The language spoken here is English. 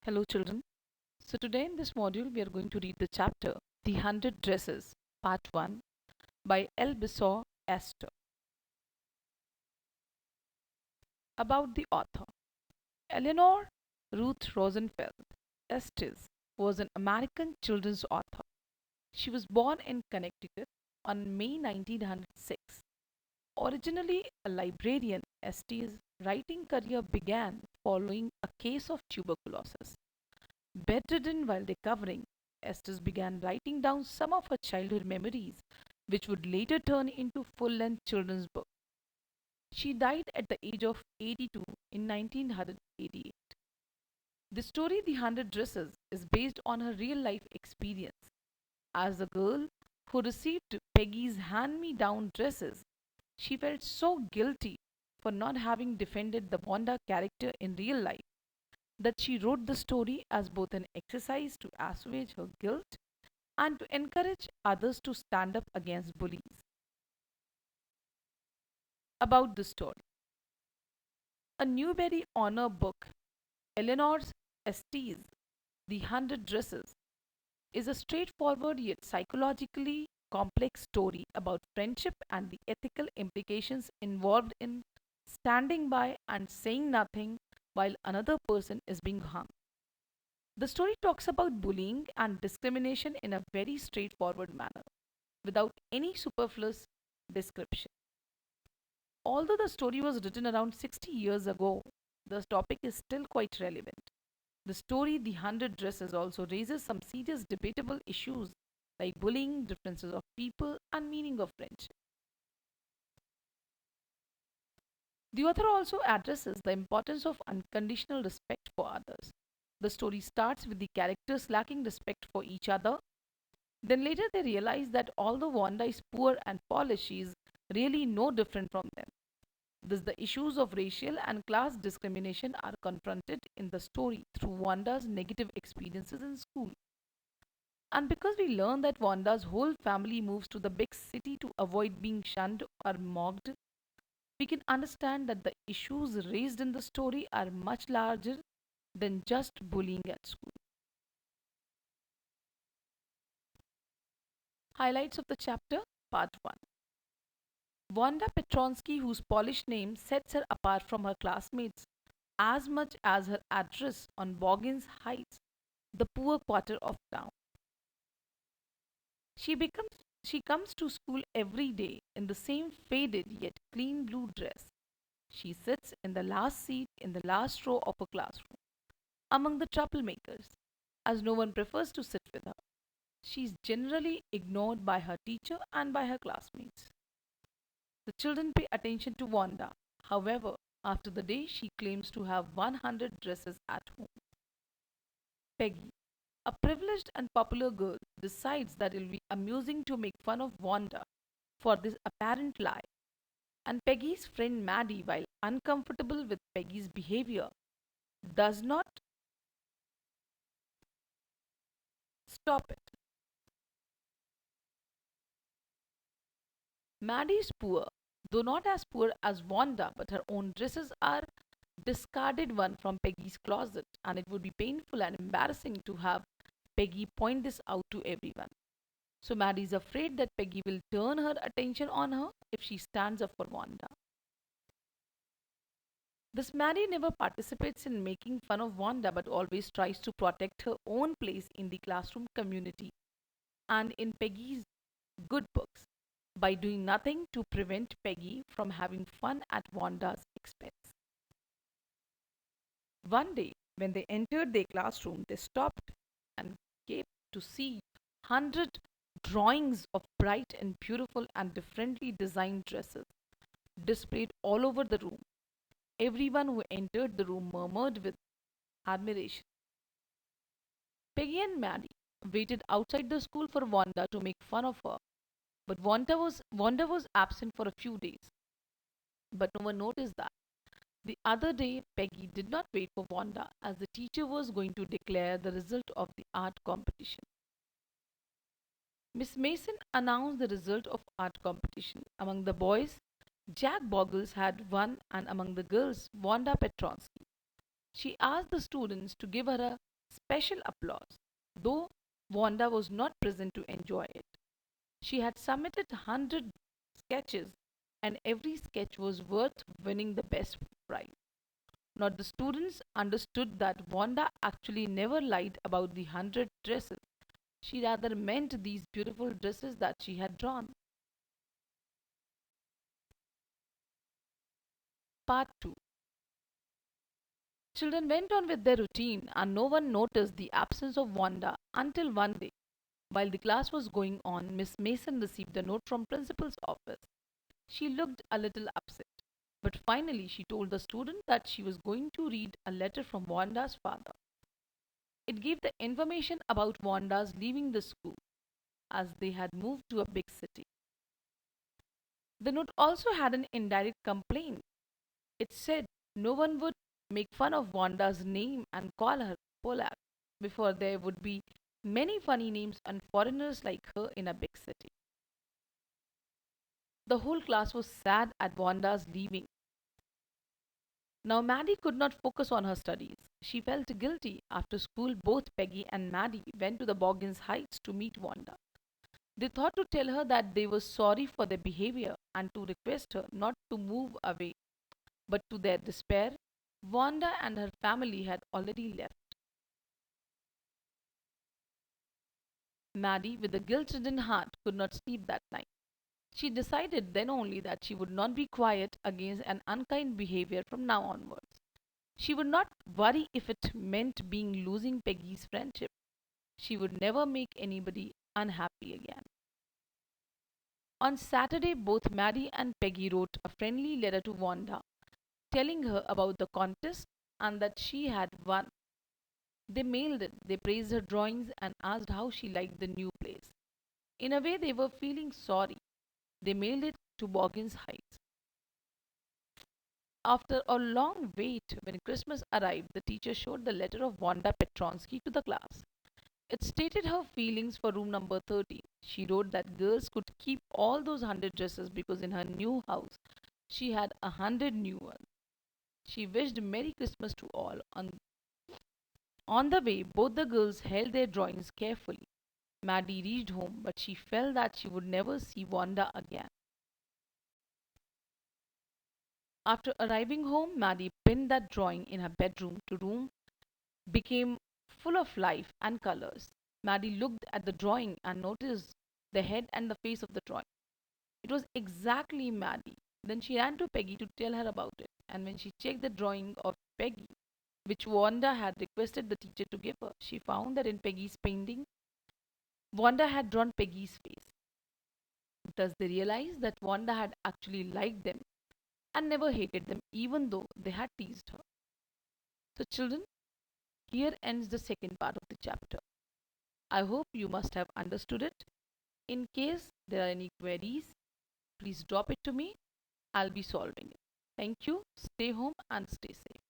Hello, children. So, today in this module, we are going to read the chapter The Hundred Dresses, Part 1 by Bsor, Ester. About the author Eleanor Ruth Rosenfeld Estes was an American children's author. She was born in Connecticut on May 1906. Originally a librarian, Estes' writing career began following a case of tuberculosis. Bedridden while recovering, Estes began writing down some of her childhood memories, which would later turn into full length children's books. She died at the age of 82 in 1988. The story The Hundred Dresses is based on her real life experience. As a girl who received Peggy's hand me down dresses, she felt so guilty for not having defended the Wanda character in real life that she wrote the story as both an exercise to assuage her guilt and to encourage others to stand up against bullies. About the story a Newbery Honor book, Eleanor's Estes, The Hundred Dresses, is a straightforward yet psychologically complex story about friendship and the ethical implications involved in standing by and saying nothing while another person is being harmed. The story talks about bullying and discrimination in a very straightforward manner, without any superfluous description. Although the story was written around 60 years ago, the topic is still quite relevant. The story The Hundred Dresses also raises some serious debatable issues like bullying, differences of people, and meaning of friendship. The author also addresses the importance of unconditional respect for others. The story starts with the characters lacking respect for each other. Then later they realize that although Wanda is poor and polished, she is really no different from them. Thus, the issues of racial and class discrimination are confronted in the story through Wanda's negative experiences in school. And because we learn that Wanda's whole family moves to the big city to avoid being shunned or mocked, we can understand that the issues raised in the story are much larger than just bullying at school. Highlights of the chapter, Part 1. Wanda Petronsky, whose polished name sets her apart from her classmates as much as her address on Boggins Heights, the poor quarter of town. She comes to school every day in the same faded yet clean blue dress. She sits in the last seat in the last row of a classroom, among the troublemakers, as no one prefers to sit with her. She is generally ignored by her teacher and by her classmates. The children pay attention to Wanda, however, after the day she claims to have 100 dresses at home. Peggy, a privileged and popular girl, decides that it will be amusing to make fun of Wanda for this apparent lie, and Peggy's friend Maddie, while uncomfortable with Peggy's behavior, does not stop it. Maddie is poor, though not as poor as Wanda, but her own dresses are discarded one from Peggy's closet, and it would be painful and embarrassing to have Peggy point this out to everyone. So Maddie is afraid that Peggy will turn her attention on her if she stands up for Wanda. Thus, Maddie never participates in making fun of Wanda but always tries to protect her own place in the classroom community and in Peggy's good books by doing nothing to prevent Peggy from having fun at Wanda's expense. One day, when they entered their classroom, they stopped and gaped to see 100 drawings of bright and beautiful and differently designed dresses displayed all over the room. Everyone who entered the room murmured with admiration. Peggy and Maddie waited outside the school for Wanda to make fun of her, but Wanda was absent for a few days. But no one noticed that. The other day, Peggy did not wait for Wanda as the teacher was going to declare the result of the art competition. Miss Mason announced the result of art competition. Among the boys, Jack Boggles had won, and among the girls, Wanda Petronsky. She asked the students to give her a Special applause, though Wanda was not present to enjoy it. She had submitted 100 sketches, and every sketch was worth winning the best prize. Not the students understood that Wanda actually never lied about the 100 dresses. She rather meant these beautiful dresses that she had drawn. Part 2. Children went on with their routine, and no one noticed the absence of Wanda until one day, while the class was going on, Miss Mason received a note from principal's office. She looked a little upset, but finally she told the student that she was going to read a letter from Wanda's father. It gave the information about Wanda's leaving the school, as they had moved to a big city. The note also had an indirect complaint. It said no one would make fun of Wanda's name and call her Polak before there would be many funny names and foreigners like her in a big city. The whole class was sad at Wanda's leaving. Now Maddie could not focus on her studies. She felt guilty. After school, both Peggy and Maddie went to the Boggins Heights to meet Wanda. They thought to tell her that they were sorry for their behavior and to request her not to move away. But to their despair, Wanda and her family had already left. Maddie, with a guilt-ridden heart, could not sleep that night. She decided then only that she would not be quiet against an unkind behavior from now onwards. She would not worry if it meant being losing Peggy's friendship. She would never make anybody unhappy again. On Saturday, both Maddie and Peggy wrote a friendly letter to Wanda, telling her about the contest and that she had won. They mailed it, they praised her drawings and asked how she liked the new place. In a way, they were feeling sorry. They mailed it to Boggins Heights. After a long wait, when Christmas arrived, the teacher showed the letter of Wanda Petronsky to the class. It stated her feelings for room number 13. She wrote that girls could keep all those 100 dresses because in her new house she had 100 new ones. She wished Merry Christmas to all. On the way, both the girls held their drawings carefully. Maddie reached home, but she felt that she would never see Wanda again. After arriving home, Maddie pinned that drawing in her bedroom to room became full of life and colors. Maddie looked at the drawing and noticed the head and the face of the drawing. It was exactly Maddie. Then she ran to Peggy to tell her about it, and when she checked the drawing of Peggy, which Wanda had requested the teacher to give her, she found that in Peggy's painting, Wanda had drawn Peggy's face. Thus, they realized that Wanda had actually liked them and never hated them, even though they had teased her. So, children, here ends the second part of the chapter. I hope you must have understood it. In case there are any queries, please drop it to me. I'll be solving it. Thank you. Stay home and stay safe.